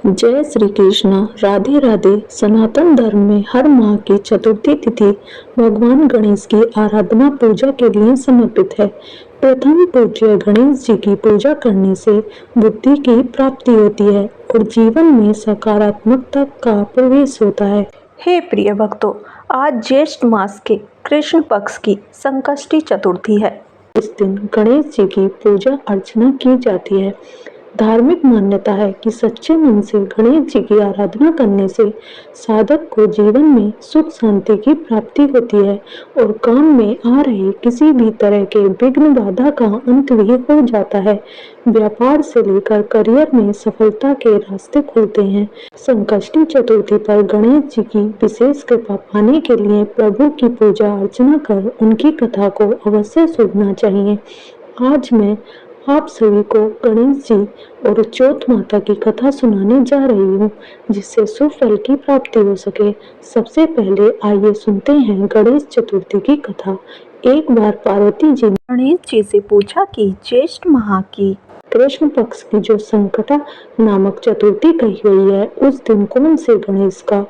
जय श्री कृष्ण। राधे राधे। सनातन धर्म में हर माह की चतुर्थी तिथि भगवान गणेश की आराधना पूजा के लिए समर्पित है। प्रथम पूज्य गणेश जी की पूजा करने से बुद्धि की प्राप्ति होती है और जीवन में सकारात्मकता का प्रवेश होता है। हे प्रिय भक्तों, आज ज्येष्ठ मास के कृष्ण पक्ष की संकष्टी चतुर्थी है। इस दिन गणेश जी की पूजा अर्चना की जाती है। धार्मिक मान्यता है कि सच्चे मन से गणेश जी की आराधना करने से साधक को जीवन में सुख शांति की प्राप्ति होती है और काम में आ रहे किसी भी तरह के विघ्न बाधा का अंत भी हो जाता है। व्यापार से लेकर करियर में सफलता के रास्ते खुलते हैं। संकष्टी चतुर्थी पर गणेश जी की विशेष कृपा पाने के लिए प्रभु की पूजा अर्चना कर उनकी कथा को अवश्य सुनना चाहिए। आज मैं आप सभी को गणेश जी और चौथ माता की कथा सुनाने जा रही हूँ, जिससे शुभ फल की प्राप्ति हो सके। सबसे पहले आइए सुनते हैं गणेश चतुर्थी की कथा। एक बार पार्वती जी ने गणेश जी से पूछा कि ज्येष्ठ माह की कृष्ण पक्ष की जो संकटा नामक चतुर्थी कही गई है, उस दिन कौन से गणेश का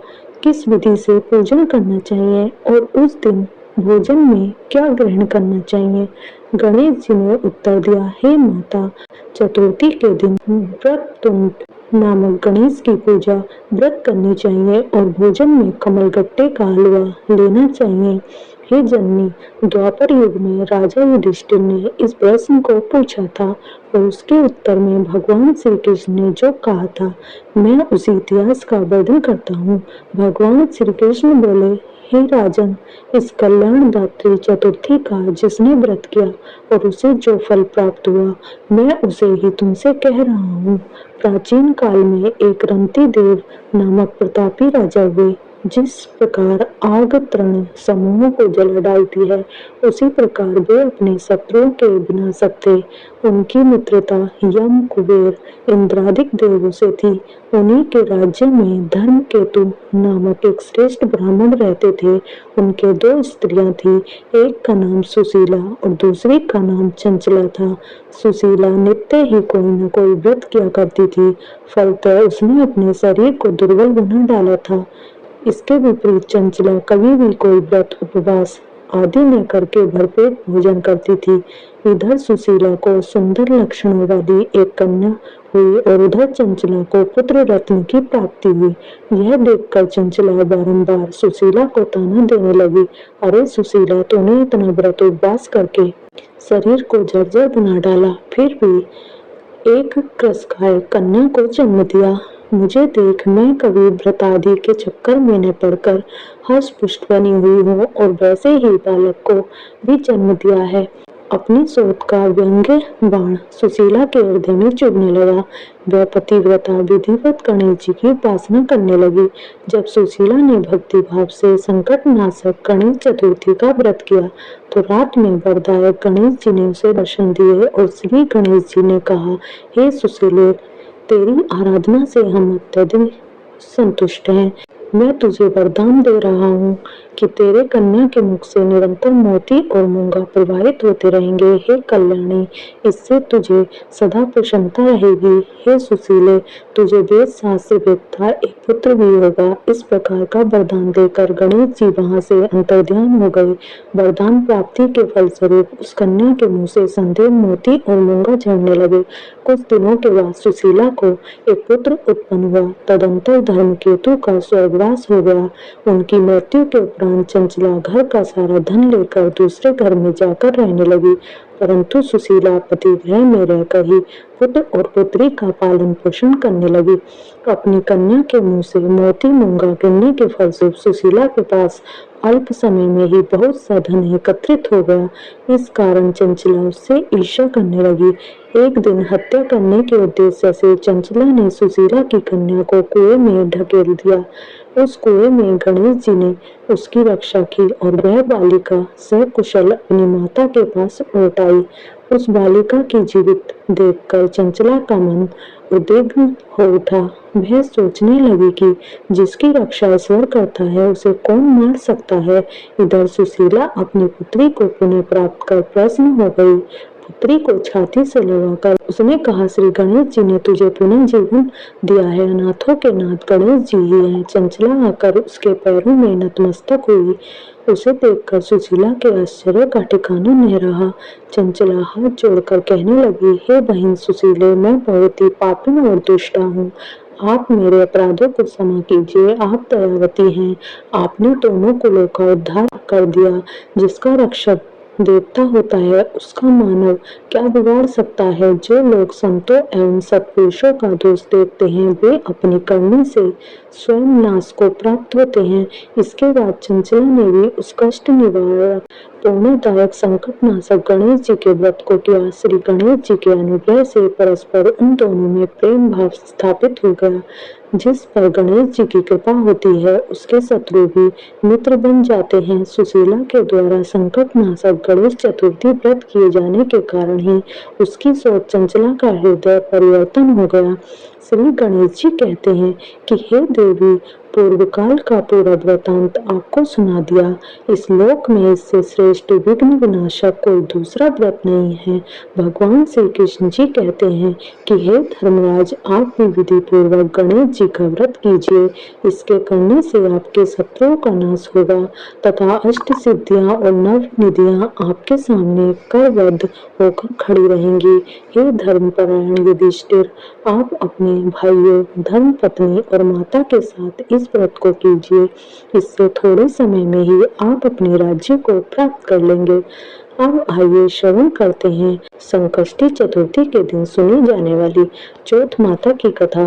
किस विधि से पूजन करना चाहिए और उस दिन भोजन में क्या ग्रहण करना चाहिए। गणेश जी ने उत्तर दिया, हे माता, चतुर्थी के दिन व्रततुंड नामक गणेश की पूजा व्रत करनी चाहिए और भोजन में कमलगट्टे का हलवा लेना चाहिए। हे जननी, द्वापर युग में राजा युधिष्ठिर ने इस प्रश्न को पूछा था और उसके उत्तर में भगवान श्री कृष्ण ने जो कहा था, मैं उसी इतिहास का वर्णन करता हूँ। भगवान श्री कृष्ण बोले, हे राजन, इस कल्याणदात्री चतुर्थी का जिसने व्रत किया और उसे जो फल प्राप्त हुआ, मैं उसे ही तुमसे कह रहा हूँ। प्राचीन काल में एक रंती देव नामक प्रतापी राजा हुए। जिस प्रकार आग तृण समूहों को जला डालती है, उसी प्रकार वे अपने शत्रुओं के विनाशक थे। उनकी मित्रता यम, कुबेर, इंद्रादिक देवों से थी। उन्हीं के राज्य में धर्म केतु नामक एक श्रेष्ठ ब्राह्मण रहते थे। उनके दो स्त्रियां थी, एक का नाम सुशीला और दूसरी का नाम चंचला था। सुशीला नित्य ही कोई न कोई व्रत किया करती थी, फलतः उसने अपने शरीर को दुर्बल बना डाला था। इसके विपरीत चंचला कभी भी कोई व्रत, उपवास आदि न करके भरपेट भोजन करती थी। इधर सुशीला को सुंदर लक्षणों वाली एक कन्या हुई और उधर चंचला को पुत्र रत्न की प्राप्ति हुई। यह देखकर चंचला बारंबार सुशीला को ताना देने लगी, अरे सुशीला, तूने इतना व्रत उपवास करके शरीर को जर्जर बना डाला, फिर भी एक कृशकाय कन्या को जन्म दिया। मुझे देख, मैं कभी व्रत आदि के चक्कर में न पड़कर हष्ट पुष्ट बनी हुई हूँ और वैसे ही बालक को भी जन्म दिया है। अपनी सोच का व्यंग्य बाण सुशीला के हृदय में चुभने लगा। वह पतिव्रता विधिवत गणेश जी की उपासना करने लगी। जब सुशीला ने भक्ति भाव से संकट नाशक गणेश चतुर्थी का व्रत किया, तो रात में वरदायक गणेश जी ने उसे दर्शन दिए और श्री गणेश जी ने कहा, हे सुशीले, तेरी आराधना से हम अत्यधिक संतुष्ट हैं। मैं तुझे वरदान दे रहा हूँ कि तेरे कन्या के मुख से निरंतर मोती और मूंगा प्रवाहित होते रहेंगे। हे कल्याणी, इससे तुझे सदा प्रसन्नता रहेगी। हे सुशीले, तुझे वेद शास्त्र वेदता एक पुत्र भी होगा। इस प्रकार का वरदान देकर गणेश जी वहां से अंतर्ध्यान हो गए। वरदान प्राप्ति के फलस्वरूप उस कन्या के मुंह से संदेह मोती और मूंगा झड़ने लगे। कुछ दिनों के बाद सुशीला को एक पुत्र उत्पन्न हुआ। तदंतर धर्मकेतु का स्वर्गवास हो गया। उनकी मृत्यु के उपरांत चंचला घर का सारा धन लेकर दूसरे घर में जाकर रहने लगी, परंतु सुशीला पति गृह में रहकर ही पुत्र और पुत्री का पालन पोषण करने लगी। अपनी कन्या के मुंह से मोती मूंगा गिरने के फलस्वरूप सुशीला के पास अल्प समय में ही बहुत सा धन एकत्रित हो गया। इस कारण चंचला उससे ईर्ष्या करने लगी। एक दिन हत्या करने के उद्देश्य से चंचला ने सुशीला की कन्या को कुएं में ढकेल दिया। उस कुएं में गणेश जी ने उसकी रक्षा की और वह बालिका सकुशल अपनी माता के पास लौट आई। उस बालिका की जीवित देखकर चंचला का मन उद्विग्न हो उठा। वह सोचने लगी कि जिसकी रक्षा ईश्वर करता है, उसे कौन मार सकता है। इधर सुशीला अपनी पुत्री को पुनः प्राप्त कर प्रसन्न हो गई। पुत्री को छाती से लगाकर उसने कहा, श्री गणेश जी ने तुझे पुनः जीवन दिया है। अनाथों के नाथ गणेश जी ही हैं। चंचला आकर उसके पैरों में नतमस्तक हुई। उसे देखकर सुशीला के आश्चर्य का ठिकाना नहीं रहा। चंचला हाथ जोड़कर कहने लगी, हे बहन सुशीले, मैं बहुत ही पापिन और दुष्टा हूँ। आप मेरे अपराधों को क्षमा कीजिए। आप दयावती हैं। आपने दोनों कुलों का उद्धार कर दिया। जिसका रक्षक देवता होता है उसका मानव क्या बिगाड़ सकता है। जो लोग संतों एवं सत्पुरुषों का दोष देखते हैं वे अपनी करनी से स्वयं नाश को प्राप्त होते हैं। इसके बाद चंचला ने भी उस कष्ट निवारक पूर्णदायक संकटनाशक गणेश जी के व्रत को किया। श्री गणेश जी के अनुग्रह से परस्पर उन दोनों में प्रेम भाव स्थापित हो गया। जिस पर गणेश जी की कृपा होती है उसके शत्रु भी मित्र बन जाते हैं। सुशीला के द्वारा संकटनाशक गणेश चतुर्थी व्रत किए जाने के कारण ही उसकी सोच चंचला का हृदय परिवर्तन हो गया। श्री गणेश जी कहते हैं कि हे देवी, पूर्व काल का पूरा वृतांत आपको सुना दिया। इस लोक में इससे श्रेष्ठ विघ्न विनाशक कोई दूसरा व्रत नहीं है। भगवान श्री कृष्ण जी कहते हैं कि हे धर्मराज, आप भी विधि पूर्वक गणेश जी का व्रत कीजिए। इसके करने से आपके शत्रुओं का नाश होगा तथा अष्ट सिद्धियां और नव निधियां आपके सामने करबद्ध होकर खड़ी रहेंगी। हे धर्मपरायण युधिष्ठिर, आप अपने भाइयों, धर्म पत्नी और माता के साथ इस व्रत को कीजिए। इससे थोड़े समय में ही आप अपने राज्य को प्राप्त कर लेंगे। अब आइए श्रवण करते हैं संकष्टी चतुर्थी के दिन सुनी जाने वाली चौथ माता की कथा।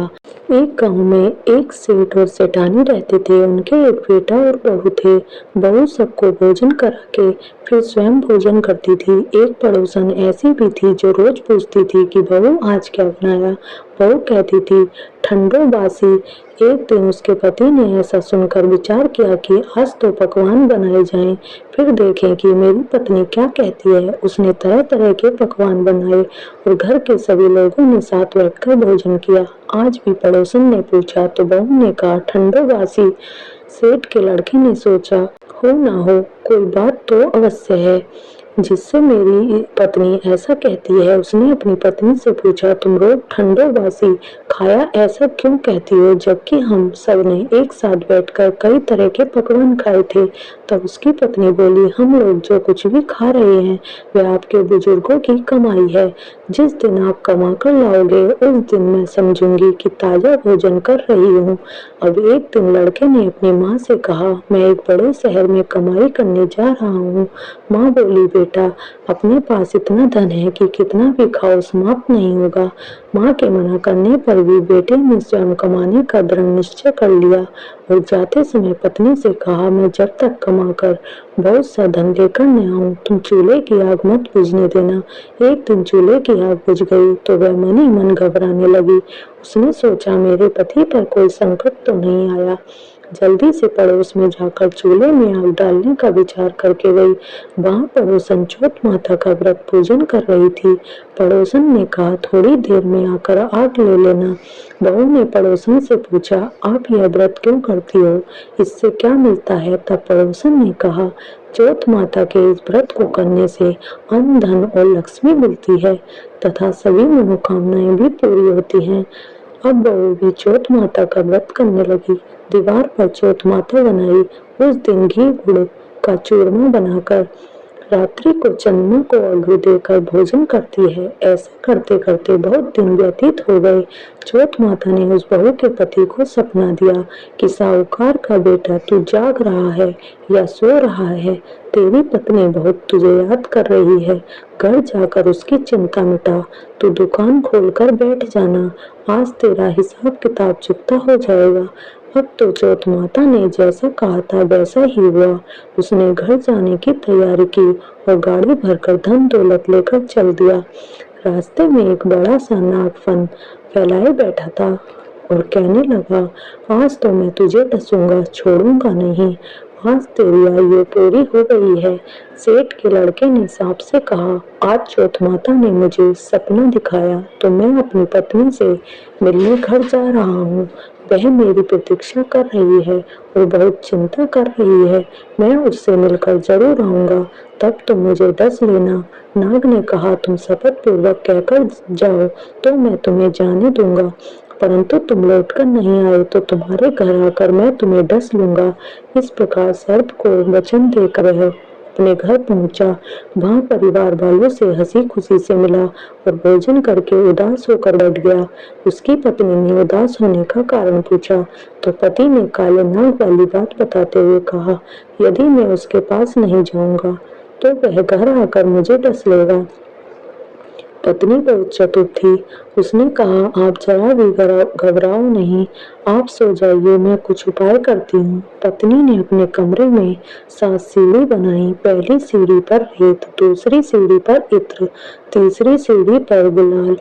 एक गांव में एक सेठ और सेठानी रहते थे। उनके एक बेटा और बहू थे। बहू सबको भोजन करा के फिर स्वयं भोजन करती थी। एक पड़ोसन ऐसी भी थी जो रोज पूछती थी कि बहू आज क्या बनाया। बहू कहती थी, ठंडो बासी। एक दिन उसके पति ने ऐसा सुनकर विचार किया कि आज तो पकवान बनाए जाएं, फिर देखें कि मेरी पत्नी क्या कहती है। उसने तरह तरह के पकवान बनाए और घर के सभी लोगों ने साथ बैठकर भोजन किया। आज भी पड़ोसन ने पूछा तो बहू ने कहा, ठंडो बासी। सेठ के लड़के ने सोचा, हो ना हो कोई बात तो अवश्य है जिससे मेरी पत्नी ऐसा कहती है। उसने अपनी पत्नी से पूछा, तुम रोज ठंडो बासी खाया ऐसा क्यों कहती हो, जबकि हम सब ने एक साथ बैठकर कई तरह के पकवान खाए थे। तब उसकी पत्नी बोली, हम लोग जो कुछ भी खा रहे हैं वह आपके बुजुर्गों की कमाई है। जिस दिन आप कमा कर लाओगे उस दिन मैं समझूंगी कि ताजा भोजन कर रही हूँ। अब एक दिन लड़के ने अपनी माँ से कहा, मैं एक बड़े शहर में कमाई करने जा रहा हूँ। माँ बोली, बेटा अपने पास इतना धन है कि कितना भी खाओ समाप्त नहीं होगा। माँ के मना करने पर भी बेटे ने स्वयं कमाने का दृढ़ निश्चय कर लिया और जाते समय पत्नी से कहा, मैं जब तक कमा कर बहुत सा धन लेकर न आऊं तुम चूल्हे की आग मत बुझने देना। एक दिन चूल्हे की आग बुझ गई तो वह मन ही मन घबराने लगी। उसने सोचा, मेरे पति पर कोई संकट तो नहीं आया। जल्दी से पड़ोस में जाकर चूल्हे में आग डालने का विचार करके गई। वहां पड़ोसन चौथ माता का व्रत पूजन कर रही थी। पड़ोसन ने कहा, थोड़ी देर में आकर आग ले लेना। बहू ने पड़ोसन से पूछा, आप यह व्रत क्यों करती हो, इससे क्या मिलता है। तब पड़ोसन ने कहा, चौथ माता के इस व्रत को करने से अन्न, धन और लक्ष्मी मिलती है तथा सभी मनोकामनाएं भी पूरी होती हैं। अब बहू भी चौथ माता का व्रत करने लगी। दीवार पर चौथ माता बनाई। उस दिन घी गुड़ का चूरमा बनाकर रात्रि को चंद्रमा को अर्घ्य देकर भोजन करती है। ऐसा करते करते बहुत दिन व्यतीत हो गए। चौथ माता ने उस बहू के पति को सपना दिया कि साहूकार का बेटा तू जाग रहा है या सो रहा है, तेरी पत्नी बहुत तुझे याद कर रही है। घर जाकर उसकी चिंता मिटा, तू दुकान खोलकर बैठ जाना, आज तेरा हिसाब किताब चुकता हो जाएगा। अब तो चौथ माता ने जैसा कहा था वैसा ही हुआ। उसने घर जाने की तैयारी की और गाड़ी भरकर धन दौलत लेकर चल दिया। रास्ते में एक बड़ा सा नाग फन फैलाए बैठा था और कहने लगा, आज तो मैं तुझे डसूंगा, छोड़ूंगा नहीं। आज तेरी आयु पूरी हो गई है। सेठ के लड़के ने सांप से कहा, आज चौथ माता ने मुझे सपना दिखाया तो मैं अपनी पत्नी से मिलने घर जा रहा हूँ। वह मेरी प्रतीक्षा कर रही है और बहुत चिंता कर रही है। मैं उससे मिलकर जरूर आऊंगा, तब तुम मुझे डस लेना। नाग ने कहा, तुम शपथ पूर्वक कहकर जाओ तो मैं तुम्हें जाने दूंगा, परंतु तुम लौटकर नहीं आए तो तुम्हारे घर आकर मैं तुम्हें डस लूंगा। इस प्रकार सर्प को वचन देकर वह अपने घर पहुंचा। वहां परिवार वालों से हंसी खुशी से मिला और भोजन करके उदास होकर बैठ गया। उसकी पत्नी ने उदास होने का कारण पूछा तो पति ने काले नाग वाली बात बताते हुए कहा, यदि मैं उसके पास नहीं जाऊंगा तो वह घर आकर मुझे डस लेगा। पत्नी बहुत चतुर थी। उसने कहा, आप जरा भी घबराओ नहीं, आप सो जाइए, मैं कुछ उपाय करती हूँ। पत्नी ने अपने कमरे में 7 सीढ़ी बनाई। पहली सीढ़ी पर रेत, दूसरी सीढ़ी पर इत्र, तीसरी सीढ़ी पर गुलाल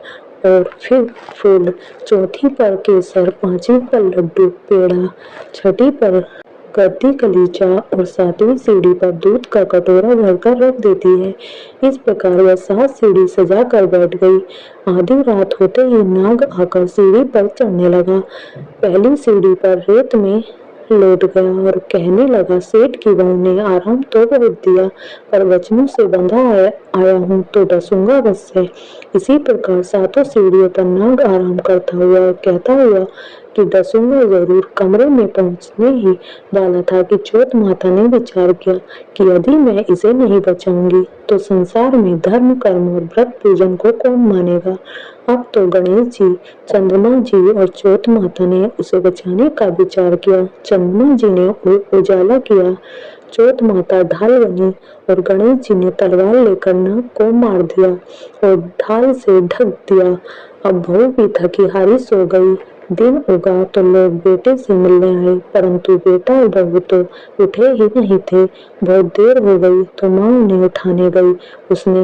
और फिर फूल, चौथी पर केसर, पांचवी पर लड्डू पेड़ा, छठी पर गद्दी कलीचा और 7वीं सीढ़ी पर दूध का कटोरा भरकर रख देती है। इस प्रकार वह 7 सीढ़ी सजा कर बैठ गई। आधी रात होते ही नाग आकर सीढ़ी पर चढ़ने लगा। पहली सीढ़ी पर रेत में लेट गया और कहने लगा, सेठ की बहू ने आराम तो बहुत दिया, पर वचनों से बंधा आया हूँ तो डसूंगा अवश्य। इसी प्रकार 7 सीढ़ियों पर नाग आराम करता हुआ और कहता हुआ कि डसूंगा जरूर कमरे में पहुंचने ही वाला था कि चौथ माता ने विचार किया कि यदि मैं इसे नहीं बचाऊंगी तो संसार में धर्म कर्म और व्रत पूजन को कौन मानेगा। अब तो गणेश जी, चंद्रमा जी और चौथ माता ने उसे बचाने का विचार किया। चंद्रमा जी ने उजाला किया, चौथ माता ढाल बनी और गणेश जी ने तलवार लेकर नाग को मार दिया और ढाल से ढक दिया। अब बहू भी थकी हारी सो गई। दिन उगा तो लोग बेटे से मिलने आए, परंतु बेटा और बहू तो उठे ही नहीं थे। बहुत देर हो गई तो माँ उन्हें उठाने गई। उसने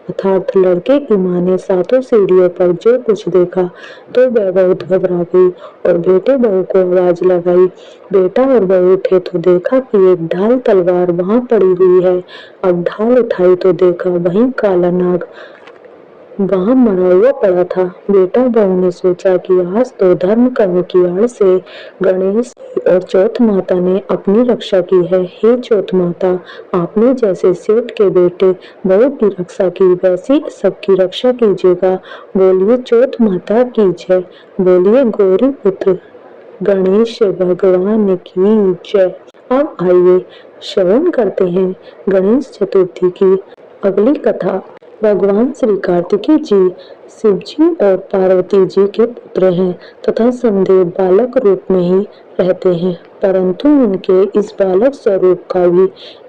अर्थात लड़के की माँ ने 7 सीढ़ियों पर जो कुछ देखा तो वह बहुत घबरा गई और बेटे बहू को आवाज लगाई। बेटा और बहू उठे तो देखा कि एक ढाल तलवार वहां पड़ी हुई है। अब ढाल उठाई तो देखा वहीं काला नाग वहां मरा हुआ पड़ा था। बेटा बहू ने सोचा कि आज तो धर्म कर्म की आड़ से गणेश और चौथ माता ने अपनी रक्षा की है। हे चौथ माता, आपने जैसे सेठ के बेटे बहू की रक्षा की वैसी सबकी रक्षा कीजिएगा। बोलिए चौथ माता की जय, बोलिए गौरी पुत्र गणेश भगवान की जय। अब आइए श्रवण करते हैं गणेश चतुर्थी की अगली कथा। भगवान श्री कार्तिकेय जी शिव जी और पार्वती जी के पुत्र हैं तथा समदेव बालक रूप में ही रहते हैं, परंतु उनके इस बालक स्वरूप का भी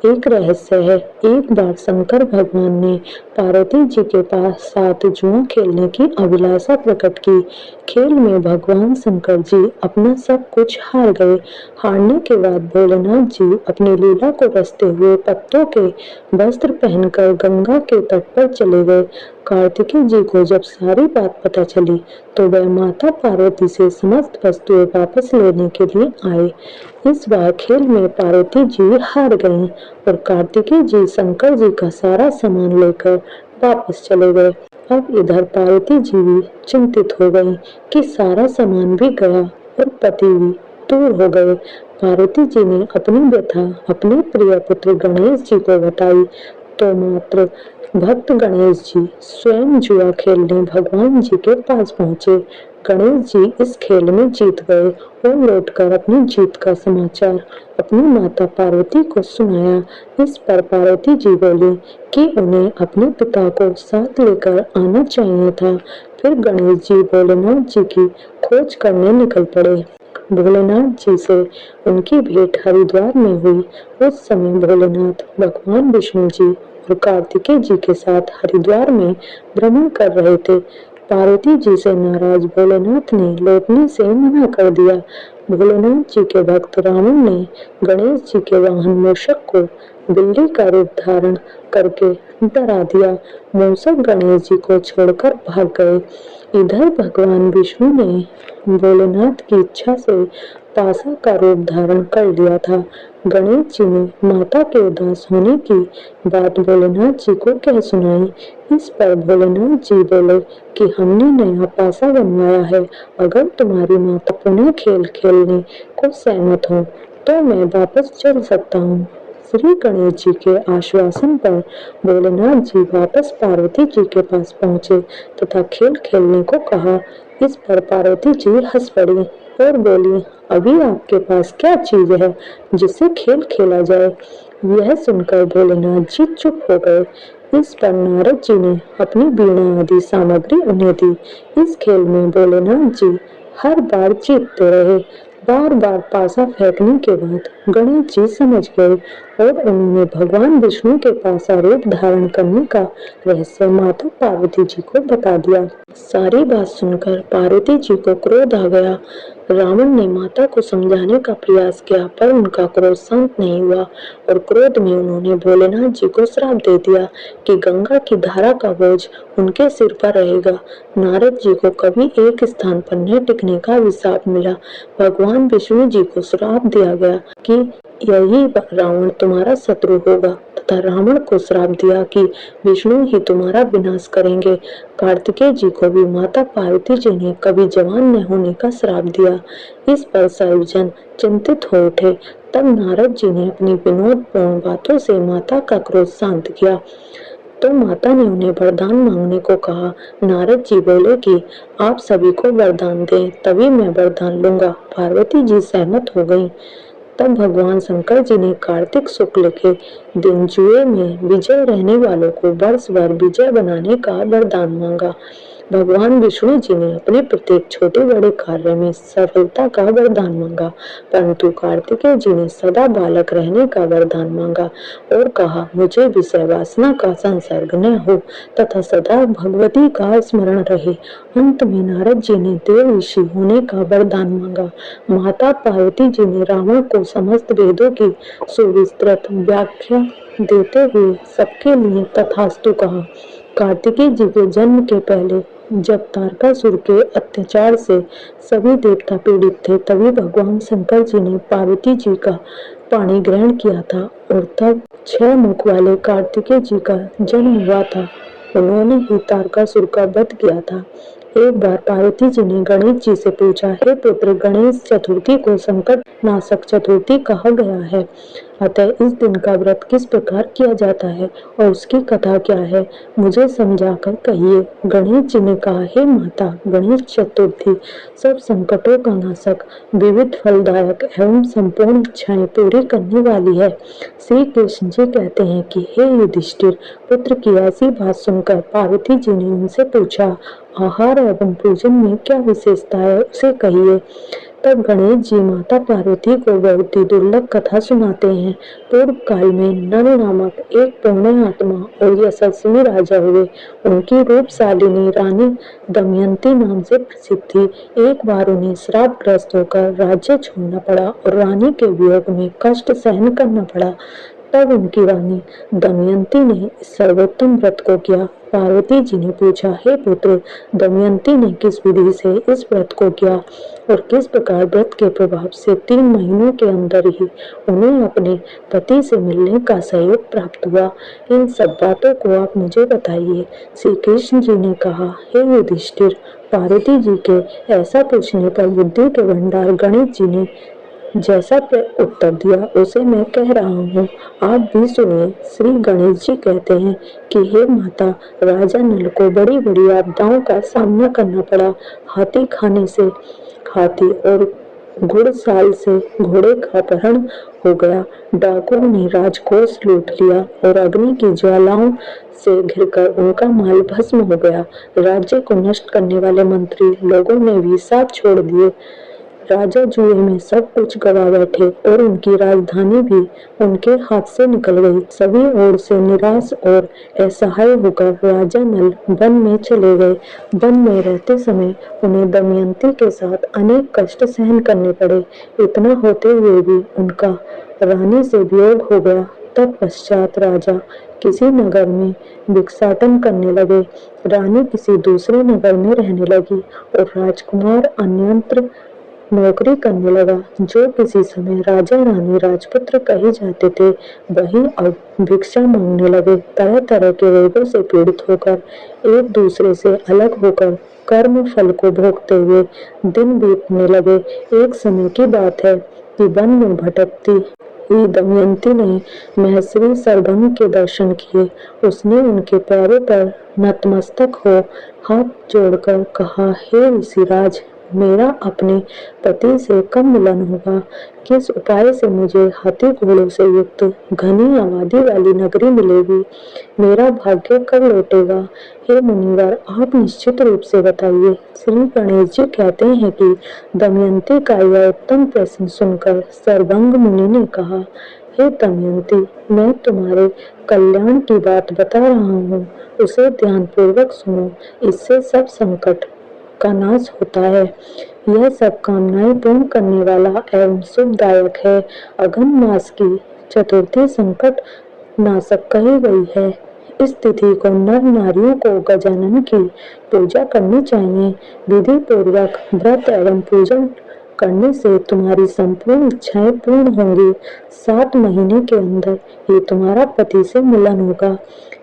एक रहस्य है। एक बार शंकर भगवान ने पार्वती जी के पास साथ जुआ खेलने की अभिलाषा प्रकट की। खेल में भगवान शंकर जी अपना सब कुछ हार गए। हारने के बाद भोलेनाथ जी अपनी लीला को रचते हुए पत्तों के वस्त्र पहनकर गंगा के तट पर चले गए। कार्तिकेय जी को जब सारी बात पता चली तो वह माता पार्वती से समस्त वस्तुएं वापस लेने के लिए आए। इस बार खेल में पार्वती जी हार गईं और कार्तिकेय जी शंकर जी का सारा सामान लेकर वापस चले गए। अब इधर पार्वती जी भी चिंतित हो गईं कि सारा सामान भी गया और पति भी दूर हो गए। पार्वती जी ने अपनी व्यथा अपने प्रिय पुत्र गणेश जी को बताई तो मात्र भक्त गणेश जी स्वयं जुआ खेलने भगवान जी के पास पहुंचे। गणेश जी इस खेल में जीत गए और लौटकर अपनी जीत का समाचार अपनी माता पार्वती को सुनाया। इस पर पार्वती जी बोली कि उन्हें अपने पिता को साथ लेकर आना चाहिए था। फिर गणेश जी भोलेनाथ जी की खोज करने निकल पड़े। भोलेनाथ जी से उनकी भेंट हरिद्वार में हुई। उस समय भोलेनाथ भगवान विष्णु जी और कार्तिकेय जी के साथ हरिद्वार में भ्रमण कर रहे थे। पार्वती जी से नाराज भोलेनाथ ने लौटने से मना कर दिया। भोलेनाथ जी के भक्त रावण ने गणेश जी के वाहन मूषक को बिल्ली का रूप धारण करके डरा दिया। मूषक गणेश जी को छोड़कर भाग गए। इधर भगवान विष्णु ने भोलेनाथ की इच्छा से पासा का रूप धारण कर लिया था। गणेश जी ने माता के उदास होने की बात भोलेनाथ जी को कह सुनाई। इस पर भोलेनाथ जी बोले कि हमने नया पासा बनवाया है, अगर तुम्हारी माता पुनः खेल खेलने को सहमत हो तो मैं वापस चल सकता हूँ। श्री गणेश जी के आश्वासन पर भोलेनाथ जी वापस पार्वती जी के पास पहुंचे तथा खेल खेलने को कहा। इस पर पार्वती जी हंस पड़ी और बोली, अभी आपके पास क्या चीज है जिससे खेल खेला जाए। यह सुनकर भोलेनाथ जी चुप हो गए। इस पर नारद जी ने अपनी वीणा आदि सामग्री उन्हें दी। इस खेल में भोलेनाथ जी हर बार जीतते रहे। बार बार पासा फेंकने के बाद गणेश जी समझ गए और उन्होंने भगवान विष्णु के पासा रूप धारण करने का रहस्य माता पार्वती जी को बता दिया। सारी बात सुनकर पार्वती जी को क्रोध आ गया। रावण ने माता को समझाने का प्रयास किया पर उनका क्रोध शांत नहीं हुआ और क्रोध में उन्होंने भोलेनाथ जी को श्राप दे दिया कि गंगा की धारा का बोझ उनके सिर पर रहेगा। नारद जी को कभी एक स्थान पर न टिकने का अभिशाप मिला। भगवान विष्णु जी को श्राप दिया गया कि यही रावण तुम्हारा शत्रु होगा तथा रावण को श्राप दिया कि विष्णु ही तुम्हारा विनाश करेंगे। कार्तिकेय जी को भी माता पार्वती जी ने कभी जवान न होने का श्राप दिया। इस पर सर्वजन चिंतित हो उठे। तब नारद जी ने अपनी विनोदपूर्ण बातों से माता का क्रोध शांत किया तो माता ने उन्हें वरदान मांगने को कहा। नारद जी बोले कि आप सभी को वरदान दें तभी मैं वरदान लूंगा। पार्वती जी सहमत हो गईं। तब भगवान शंकर जी ने कार्तिक शुक्ल के दिन जुए में विजय रहने वालों को वर्ष भर विजय बनाने का वरदान मांगा। भगवान विष्णु जी ने अपने प्रत्येक छोटे बड़े कार्य में सफलता का वरदान मांगा, परंतु कार्तिकेय जी ने सदा बालक रहने का वरदान मांगा और कहा, मुझे विषय वासना का संसर्ग न हो तथा सदा भगवती का स्मरण रहे। अंत में नारद जी ने देव ऋषि होने का वरदान मांगा। माता पार्वती जी ने रावण को समस्त वेदों की सुविस्तृत व्याख्या देते हुए सबके लिए तथास्तु कहा। कार्तिकेय जी के जन्म के पहले जब तारकासुर के अत्याचार से सभी देवता पीड़ित थे तभी भगवान शंकर जी ने पार्वती जी का पाणी ग्रहण किया था और तब 6 मुख वाले कार्तिकेय जी का जन्म हुआ था। उन्होंने ही तारकासुर का वध किया था। एक बार पार्वती जी ने गणेश जी से पूछा, हे पुत्र, गणेश चतुर्थी को संकट नाशक चतुर्थी कहा गया है, अतः इस दिन का व्रत किस प्रकार किया जाता है और उसकी कथा क्या है, मुझे समझाकर कहिए। गणेश जी ने कहा, हे माता, गणेश चतुर्थी सब संकटों का नाशक, विविध फलदायक एवं संपूर्ण इच्छाएं पूरी करने वाली है। श्री कृष्ण जी कहते हैं कि हे युधिष्ठिर पुत्र की ऐसी बात सुनकर पार्वती जी ने उनसे पूछा, आहार एवं पूजन में क्या विशेषता है, उसे कहिए। तब गणेश जी माता पार्वती को बहुत ही दुर्लभ कथा सुनाते हैं। पूर्व काल में नल नामक एक पुण्य आत्मा और यशस्वी राजा हुए। उनकी रूपशालिनी रानी दमयंती नाम से प्रसिद्ध थी। एक बार उन्हें श्रापग्रस्त होकर राज्य छोड़ना पड़ा और रानी के वियोग में कष्ट सहन करना पड़ा। तब उनकी रानी दमयंती ने सर्वोत्तम व्रत को किया। पार्वती जी ने पूछा, हे पुत्र, दमयंती ने किस विधि से इस व्रत को किया और किस प्रकार व्रत के प्रभाव से 3 महीनों के अंदर ही उन्हें अपने पति से मिलने का सहयोग प्राप्त हुआ। इन सब बातों को आप मुझे बताइए। श्री कृष्ण जी ने कहा, हे युधिष्ठिर, पार्वती जी के ऐसा पूछने पर बुद्धि के भंडार गणेश जी ने जैसा उत्तर दिया उसे मैं कह रहा हूँ, आप भी सुनिए। श्री गणेश जी कहते हैं कि हे माता, राजा नल को बड़ी बड़ी आपदाओं का सामना करना पड़ा। हाथी खाने से हाथी और घुड़साल से घोड़े का अपहरण हो गया। डाकुओं ने राजकोष लूट लिया और अग्नि की ज्वालाओं से घिरकर उनका माल भस्म हो गया। राज्य को नष्ट करने वाले मंत्री लोगों ने भी साथ छोड़ दिए। राजा जुए में सब कुछ गवा बैठे और उनकी राजधानी भी उनके हाथ से निकल गई। सभी ओर से निराश और असहाय होकर राजा नल वन में चले गए। वन में रहते समय उन्हें दमयंती के साथ अनेक कष्ट सहन करने पड़े। इतना होते हुए भी उनका रानी से वियोग हो गया। तत्पश्चात राजा किसी नगर में भिक्षाटन करने लगे, रानी किसी दूसरे नगर में रहने लगी और राजकुमार अन्यत्र नौकरी करने लगा। जो किसी समय राजा रानी राजपुत्र कहे जाते थे, वही अब भिक्षा मांगने लगे। तरह तरह के रोगों से पीड़ित होकर, एक दूसरे से अलग होकर, कर्म फल को भोगते हुए दिन बीतने लगे। एक समय की बात है कि वन में भटकती हुई दमयंती ने महर्षि सरभंग के दर्शन किए। उसने उनके पैरों पर नतमस्तक हो हाथ जोड़कर कहा, हे ऋषिराज, मेरा अपने पति से कब मिलन होगा? किस उपाय से मुझे हाथी घोड़ों से युक्त घनी आबादी वाली नगरी मिलेगी? मेरा भाग्य कब लौटेगा? हे मुनिवर, आप निश्चित रूप से बताइए। श्री गणेश जी कहते हैं कि दमयंती का यह उत्तम प्रश्न सुनकर सरभंग मुनि ने कहा, हे दमयंती, मैं तुम्हारे कल्याण की बात बता रहा हूँ, उसे ध्यानपूर्वक सुनो। इससे सब संकट का नाश होता है। यह सब कामनाएं पूर्ण करने वाला एवं शुभदायक है। अघन मास की चतुर्थी संकट नाशक कही गई है। इस तिथि को नर नारियों को गजानन की पूजा करनी चाहिए। विधि पूर्वक व्रत एवं पूजन करने से तुम्हारी संपूर्ण इच्छाएं पूर्ण होंगी। 7 महीने के अंदर ही तुम्हारा पति से मिलन होगा।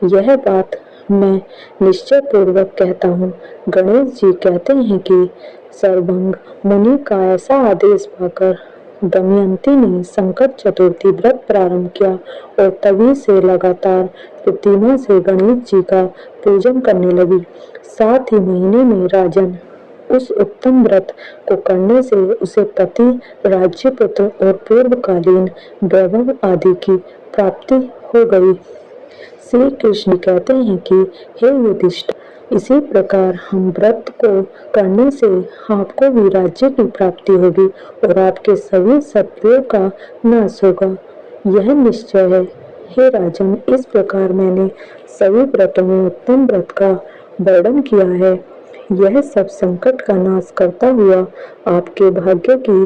यह बात मैं निश्चय पूर्वक कहता हूँ। गणेश जी कहते हैं कि सरभंग मुनि का ऐसा आदेश पाकर दमयंती ने संकट चतुर्थी व्रत प्रारंभ किया और तभी से लगातार प्रतिमा से गणेश जी का पूजन करने लगी। 7 ही महीने में राजन उस उत्तम व्रत को करने से उसे पति, राज्य, पुत्र और पूर्वकालीन वैभव आदि की प्राप्ति हो गई। श्री कृष्ण कहते हैं कि हे युधिष्ठिर, इसी प्रकार हम व्रत को करने से आपको भी राज्य की प्राप्ति होगी और आपके सभी शत्रुओं का नाश होगा। यह निश्चय है। हे राजन, इस प्रकार मैंने सभी व्रतों में उत्तम व्रत का वर्णन किया है। यह सब संकट का नाश करता हुआ आपके भाग्य की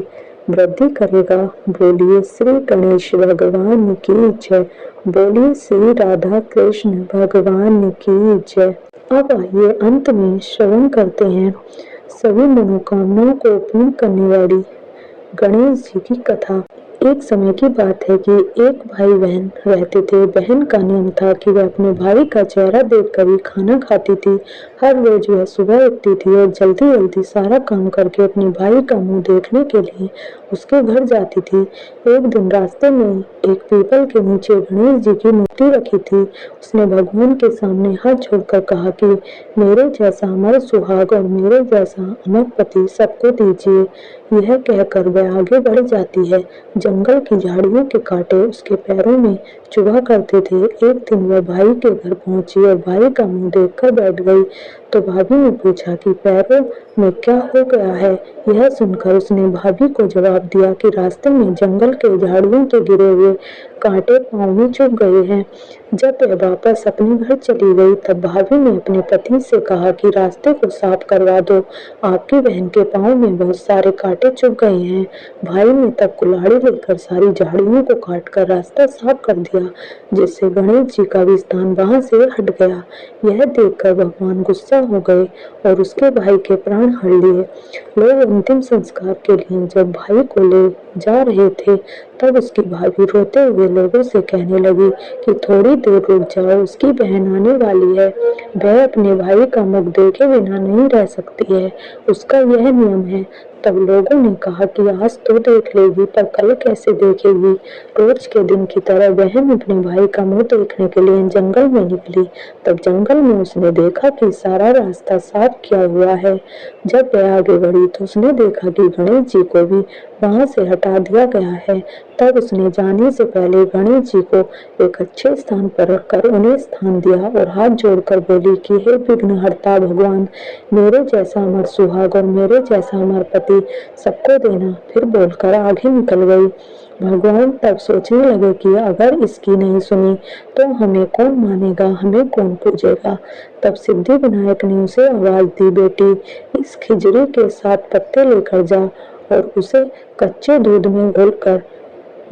वृद्धि करेगा। बोलिए श्री गणेश भगवान की जय। बोलिए श्री राधा कृष्ण भगवान की जय। अब आइए अंत में श्रवण करते हैं सभी मनोकामनाओं को पूर्ण करने वाली गणेश जी की कथा। एक समय की बात है कि एक भाई बहन रहते थे। बहन का नियम था कि वह अपने भाई का चेहरा देखकर ही खाना खाती थी। हर रोज वह सुबह उठती थी और जल्दी जल्दी सारा काम करके अपने भाई का मुंह देखने के लिए उसके घर जाती थी। एक दिन रास्ते में एक पीपल के नीचे गणेश जी की मूर्ति रखी थी। उसने भगवान के सामने हाथ जोड़कर कहा कि मेरे जैसा अमर सुहाग और मेरे जैसा अमर पति सबको दीजिए। यह कहकर वह आगे बढ़ जाती है। जंगल की झाड़ियों के कांटे उसके पैरों में चुभा करते थे। एक दिन वह भाई के घर पहुंची और भाई का मुंह देखकर बैठ गई तो भाभी ने पूछा कि पैरों में क्या हो गया है। यह सुनकर उसने भाभी को जवाब दिया कि रास्ते में जंगल के झाड़ियों के गिरे हुए कांटे पांव में चुभ गए हैं। जब वह वापस अपने घर चली गई तब भाभी ने अपने पति से कहा कि रास्ते को साफ करवा दो, आपकी बहन के पांव में बहुत सारे कांटे चुभ गए हैं। भाई ने तब कुल्हाड़ी लेकर सारी झाड़ियों को काटकर रास्ता साफ कर दिया, जिससे गणेश जी का भी स्थान वहां से हट गया। यह देखकर भगवान गुस्सा हो गए और उसके भाई के प्राण हर लिए। लोग अंतिम संस्कार के लिए जब भाई को ले जा रहे थे तब उसकी भाभी रोते हुए लोगों से कहने लगी कि थोड़ी देर रुक जाओ, उसकी बहन आने वाली है। वह अपने भाई का मुख देखे बिना नहीं रह सकती है, उसका यह नियम है। तब लोगों ने कहा कि आज तो देख लेगी पर कल कैसे देखेगी। रोज के दिन की तरह बहन अपने भाई का मुंह देखने के लिए जंगल में निकली। तब जंगल में उसने देखा कि सारा रास्ता साफ किया हुआ है। जब वह आगे बढ़ी तो उसने देखा कि गणेश जी को भी वहां से हटा दिया गया है। तब उसने जाने से पहले गणेश जी को एक अच्छे स्थान पर रखकर उन्हें स्थान दिया और हाथ जोड़कर बोली कि हे विघ्नहर्ता भगवान, मेरे जैसा अमर सुहाग और मेरे जैसा अमर पति सबको देना। फिर बोलकर आगे निकल गई। भगवान तब सोचने लगे कि अगर इसकी नहीं सुनी तो हमें कौन मानेगा, हमें कौन पूजेगा। तब सिद्धि विनायक ने उसे आवाज दी, बेटी, इस खिजड़ी के 7 पत्ते लेकर जा और उसे कच्चे दूध में घोलकर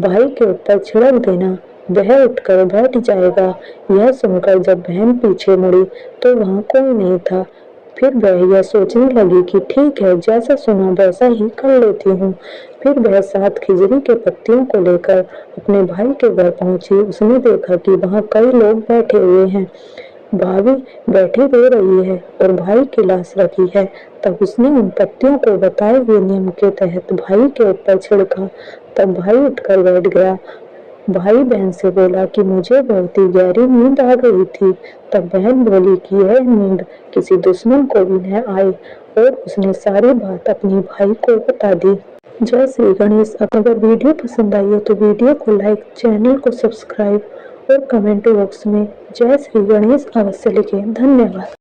भाई के ऊपर छिड़क देना। वह उठकर बैठ जाएगा। यह सुनकर जब बहन पीछे मुड़ी तो वहां कोई नहीं था। फिर वह यह सोचने लगी कि ठीक है, जैसा सुना वैसा ही कर लेती हूँ। फिर वह 7 खिजड़ी के पत्तियों को लेकर अपने भाई के घर पहुंची। उसने देखा कि वहां कई लोग बैठे हुए हैं। भाभी बैठी रो रही है और भाई की लाश रखी है। तब उसने उन पत्तियों को बताए हुए नियम के तहत भाई के ऊपर छिड़का। तब भाई उठकर बैठ गया। भाई बहन से बोला कि मुझे बहुत ही गहरी नींद आ गई थी। तब बहन बोली कि यह नींद किसी दुश्मन को भी न आए, और उसने सारी बात अपनी भाई को बता दी। जय श्री गणेश। अगर वीडियो पसंद आई हो तो वीडियो को लाइक, चैनल को सब्सक्राइब और कमेंट बॉक्स में जय श्री गणेश अवश्य लिखें। धन्यवाद।